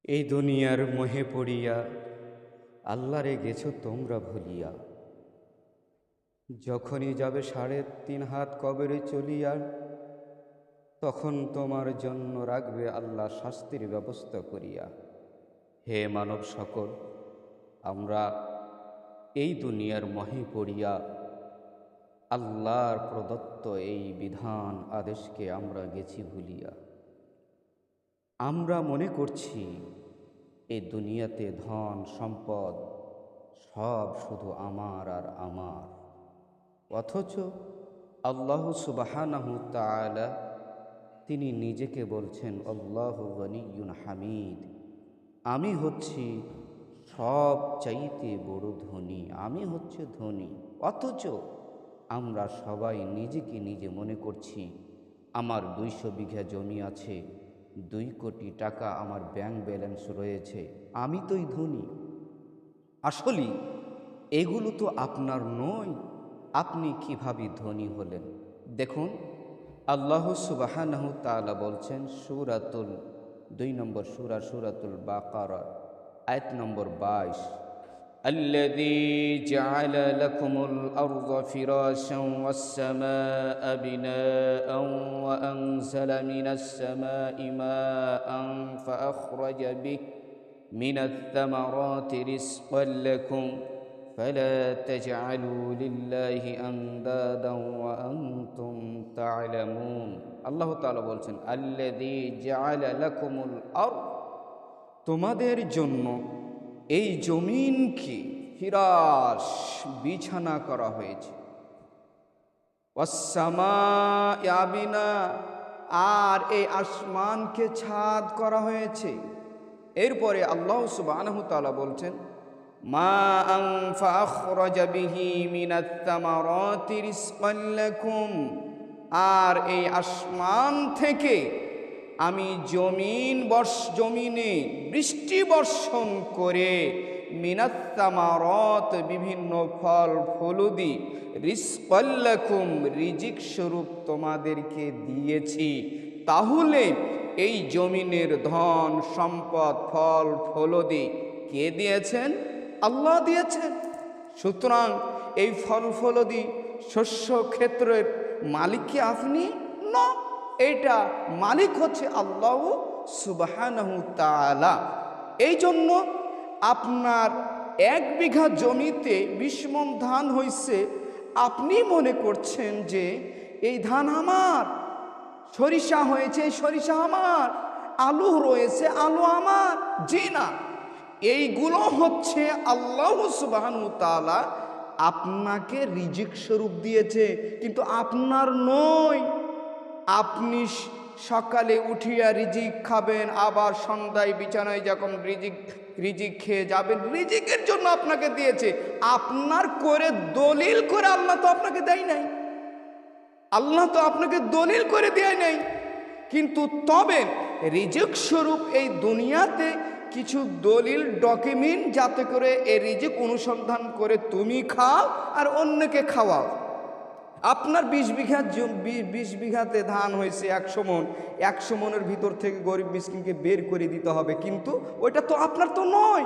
এই দুনিয়ার মোহে পড়িয়া আল্লাহরে গেছো তোমরা ভুলিয়া। যখনই যাবে 3.5 হাত কবরে চলিয়া, তখন তোমার জন্য রাখবে আল্লাহ শাস্তির ব্যবস্থা করিয়া। হে মানব সকল, আমরা এই দুনিয়ার মোহে পড়িয়া আল্লাহর প্রদত্ত এই বিধান আদেশকে আমরা গেছি ভুলিয়া। আমরা মনে করছি এই দুনিয়াতে ধন সম্পদ সব শুধু আমার আর আমার, অথচ আল্লাহ সুবহানাহু তাআলা তিনি নিজেকে বলছেন আল্লাহু গনিয়্যুন হামিদ, আমি হচ্ছি সব চাইতে বড় ধনী, আমি হচ্ছে ধনী। অথচ আমরা সবাই নিজেকে নিজে মনে করছি আমার 200 বিঘা জমি আছে, 2 কোটি টাকা আমার ব্যাংক ব্যালেন্স রয়েছে, আমি তোই ধনী। আসলে এগুলো তো আপনার নয়। আপনি কিভাবে ধনী হলেন? দেখুন, আল্লাহ সুবহানাহু তাআলা বলছেন সূরাতুল 2 নম্বর সূরাতুল বাকারা আয়াত নম্বর 22, الذي جعل لكم الأرض فراشا والسماء بناء وأنزل من السماء ماء فأخرج به من الثمرات رزقا لكم فلا تجعلوا لله أندادا وأنتم تعلمون। আল্লাহ তাআলা বলছেন الذي جعل لكم الأرض, তোমাদের জন্য এই জমিনকে ফিরাশ বিছানা করা হয়েছে, ওয়াসসামা'a বিনা, আর এই আসমানকে ছাদ করা হয়েছে। এরপরে আল্লাহ সুবহানাহু তাআলা বলছেন মা'আন ফাআখরাজা বিহি মিনাত তামারাতি রিজকান লাকুম, আর এই আসমান থেকে আমি জমিনে বৃষ্টি বর্ষণ করে মিনাত তামারাত, বিভিন্ন ফল ফলুদি, রিজকান লাকুম, রিজিক স্বরূপ তোমাদেরকে দিয়েছি। তাহলে এই জমিনের ধন সম্পদ ফল ফলদি কে দিয়েছেন? আল্লাহ দিয়েছেন। সুতরাং এই ফল ফলদি শস্য ক্ষেত্রের মালিক কি আপনি? না, এটা মালিক হচ্ছে আল্লাহ সুবহানাহু তাআলা। এই জন্য আপনার 1 বিঘা জমিতে 20 মণ ধান হইছে, আপনি মনে করছেন যে এই ধান আমার, সরিষা হয়েছে সরিষা আমার, আলু রয়েছে আলু আমার। জি না, এইগুলো হচ্ছে আল্লাহ সুবহানাহু তাআলা আপনাকে রিজিক স্বরূপ দিয়েছে, কিন্তু আপনার নয়। আপনি সকালে উঠিয়া রিজিক খাবেন, আবার সন্ধ্যায় বিছানায় যখন রিজিক খেয়ে যাবেন, রিজিকের জন্য আপনাকে দিয়েছে। আপনার করে দলিল করে আল্লাহ তো আপনাকে দেয় নাই, আল্লাহ তো আপনাকে দলিল করে দেয় নাই। কিন্তু তবে রিজিক স্বরূপ এই দুনিয়াতে কিছু দলিল ডকুমেন্ট, যাতে করে এই রিজিক অনুসন্ধান করে তুমি খাও আর অন্যকে খাওয়াও। আপনার 20 বিঘাতে ধান হয়েছে 100 মণ, 100 মণের ভিতর থেকে গরিব মিসকিনকে বের করে দিতে হবে, কিন্তু ওইটা তো আপনার তো নয়,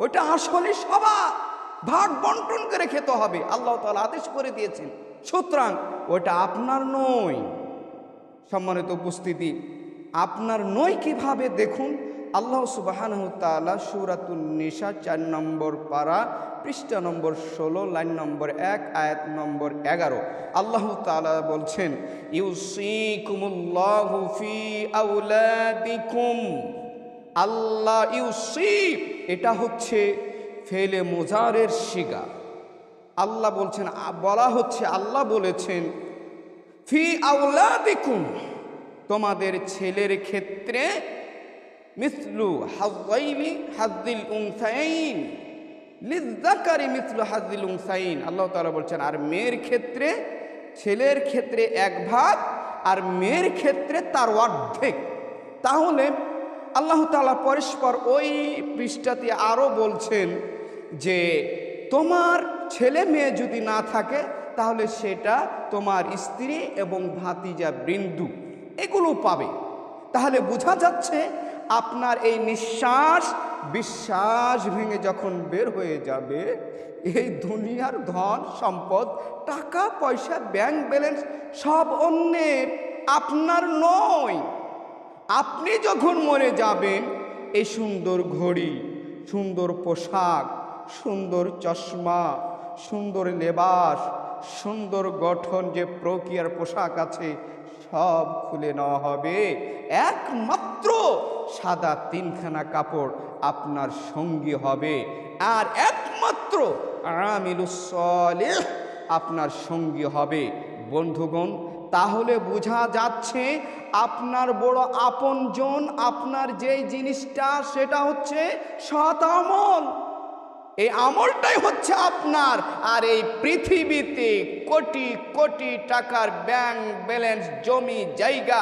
ওইটা আসলে সবার ভাগ বন্টন করে খেতে হবে, আল্লাহ তাআলা আদেশ করে দিয়েছেন। সুতরাং ওটা আপনার নয়। সম্মানিত উপস্থিতি, আপনার নয় কিভাবে? দেখুন, আল্লাহ সুবহানাহু তাআলা সূরাতুন নিসা 4 নম্বর পারা পৃষ্ঠা নম্বর 16 লাইন নম্বর 1 আয়াত নম্বর 11 আল্লাহ তাআলা বলছেন ইউসিকুমুল্লাহু ফি আওলাদিকুম। আল্লাহ ইউসি, এটা হচ্ছে ফেলে মুজারের সিগা। আল্লাহ বলছেন, বলা হচ্ছে আল্লাহ বলেছেন ফি আওলাদিকুম, তোমাদের ছেলের ক্ষেত্রে মিসলু হাযিল উনসায়াইন লিযযাকারি মিসলু হাযিল উনসায়াইন। আল্লাহ তাআলা বলছেন আর মেয়ের ক্ষেত্রে, ছেলের ক্ষেত্রে 1 ভাগ আর মেয়ের ক্ষেত্রে তার অর্ধেক। তাহলে আল্লাহ তাআলা পরস্পর ওই পৃষ্ঠাতে আরো বলছেন যে তোমার ছেলে মেয়ে যদি না থাকে, তাহলে সেটা তোমার স্ত্রী এবং ভাতিজা বৃন্দু এগুলো পাবে। তাহলে বোঝা যাচ্ছে আপনার এই নিঃশ্বাস বিশ্বাস ভেঙে যখন বের হয়ে যাবে, এই দুনিয়ার ধন সম্পদ, টাকা পয়সা, ব্যাংক ব্যালেন্স সব অন্যের, আপনার নয়। আপনি যখন মরে যাবেন, এই সুন্দর ঘড়ি, সুন্দর পোশাক, সুন্দর চশমা, সুন্দর লেবাস, সুন্দর গঠন, যে প্রক্রিয়ার পোশাক আছে, সব খুলে নেওয়া হবে। একমাত্র সাদা 3খানা কাপড় আপনার সঙ্গী হবে, আর একমাত্র আমিলুস সালিহ আপনার সঙ্গী হবে। বন্ধুগণ, তাহলে বোঝা যাচ্ছে আপনার বড় আপনজন, আপনার যেই জিনিসটা, সেটা হচ্ছে সৎ আমল। এই আমলটাই হচ্ছে আপনার। আর এই পৃথিবীতে কোটি কোটি টাকার ব্যাংক ব্যালেন্স, জমি জায়গা,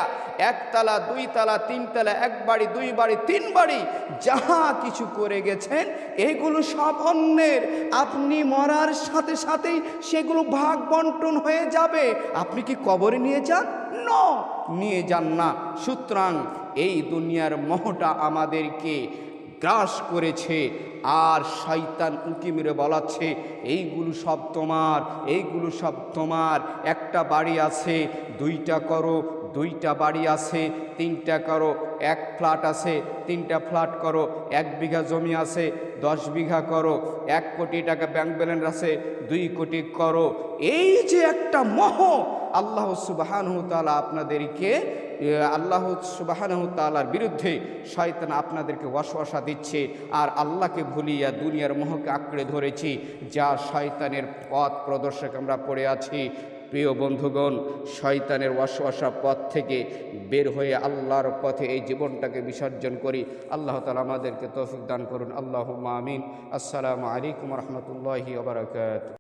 1 তালা 2 তালা 3 তালা, 1 বাড়ি 2 বাড়ি 3 বাড়ি, যাহা কিছু করে গেছেন, এগুলো সব অন্যের। আপনি মরার সাথে সাথেই সেগুলো ভাগ বন্টন হয়ে যাবে। আপনি কি কবরে নিয়ে যান? নিয়ে যান না। সুতরাং এই দুনিয়ার মোহটা আমাদেরকে গ্রাস করেছে, আর শয়তান উঁকি মেরে বলাচ্ছে এইগুলো সব তোমার, এইগুলো সব তোমার। একটা বাড়ি আছে, 2টা করো, 2টা বাড়ি আছে, 3টা করো, 1 ফ্ল্যাট আছে, 3টা ফ্ল্যাট করো, 1 বিঘা জমি আছে, 10 বিঘা করো, 1 কোটি টাকা ব্যাংক ব্যালেন্স আছে, 2 কোটি করো। এই যে একটা মোহ, আল্লাহ সুবহানাহু ওয়া তাআলা আপনাদেরকে, আল্লাহ সুবহানাহু ওয়া তাআলার বিরুদ্ধে শয়তান আপনাদেরকে ওয়াসওয়াসা দিচ্ছে, আর আল্লাহকে ভুলিয়া দুনিয়ার মোহকে আঁকড়ে ধরেছি, যা শয়তানের পথ প্রদর্শক আমরা পড়ে আছি। প্রিয় বন্ধুগণ, শয়তানের ওয়াসওয়াসা পথ থেকে বের হয়ে আল্লাহর পথে এই জীবনটাকে বিসর্জন করি। আল্লাহ তাআলা আমাদেরকে তৌফিক দান করুন। আল্লাহুম্মা আমিন। আসসালামু আলাইকুম ওয়া রাহমাতুল্লাহি ওয়া বারাকাতুহু।